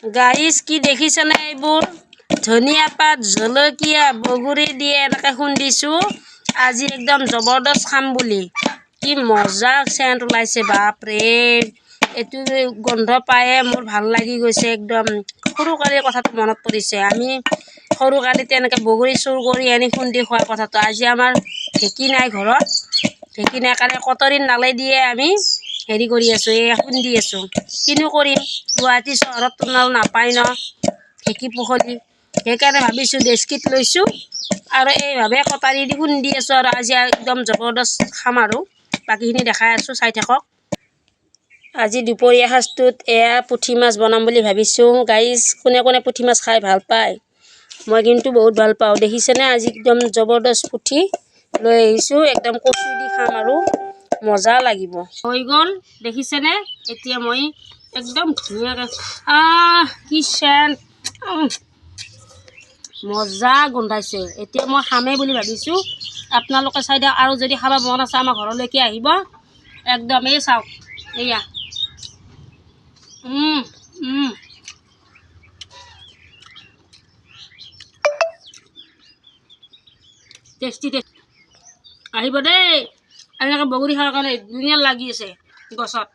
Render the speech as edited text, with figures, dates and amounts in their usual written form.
guys কি দেখিছেনে এইবোৰ ধনিয়া পাত জলকীয়া বগুৰি দিয়ে এনেকৈ খুন্দিছোঁ আজি একদম জবৰদস্ত খাম বুলি কি মজা চেণ্ট ওলাইছে বাপৰে এইটো গন্ধ পায়ে মোৰ ভাল লাগি গৈছে একদম সৰুকালিৰ কথাটো মনত পৰিছে আমি সৰুকালিতে এনেকৈ বগৰী চুৰ কৰি আনি খুন্দি খোৱাৰ কথাটো আজি আমাৰ ঢেঁকী নাই ঘৰত ঢেঁকী নাই কাৰণে কটাৰীৰ নালে দিয়ে আমি হেৰি কৰি আছোঁ এই খুন্দি আছোঁ কিনো কৰিম গুৱাহাটী চহৰত নাপায় ন ঢেঁকী পুখলি সেইকাৰণে ভাবিছোঁ ডেস্কিত লৈছোঁ আৰু এইভাৱে কটাৰী দি খুন্দি আছোঁ আৰু আজি একদম জবৰদস্ত খাম আৰু বাকীখিনি দেখাই আছোঁ চাই থাকক আজি দুপৰীয়া সাজটোত এয়া পুঠি মাছ বনাম বুলি ভাবিছোঁ গাইজ কোনে কোনে পুঠি মাছ খাই ভাল পায় মই কিন্তু বহুত ভাল পাওঁ দেখিছেনে আজি একদম জবৰদস্ত পুঠি লৈ আহিছোঁ একদম কচু দি খাম আৰু মজা লাগিব হৈ গ'ল দেখিছেনে এতিয়া মই একদম ধুনীয়াকৈ কি চেণ্ট মজা গোন্ধাইছে এতিয়া মই খামেই বুলি ভাবিছোঁ আপোনালোকে চাই দিয়ক আৰু যদি খাব মন আছে আমাৰ ঘৰলৈকে আহিব একদম এই চাওক এয়া টেষ্টি টেষ্টি আহিব দেই এনেকৈ বগৰী খোৱাৰ কাৰণে ধুনীয়া লাগি আছে গছত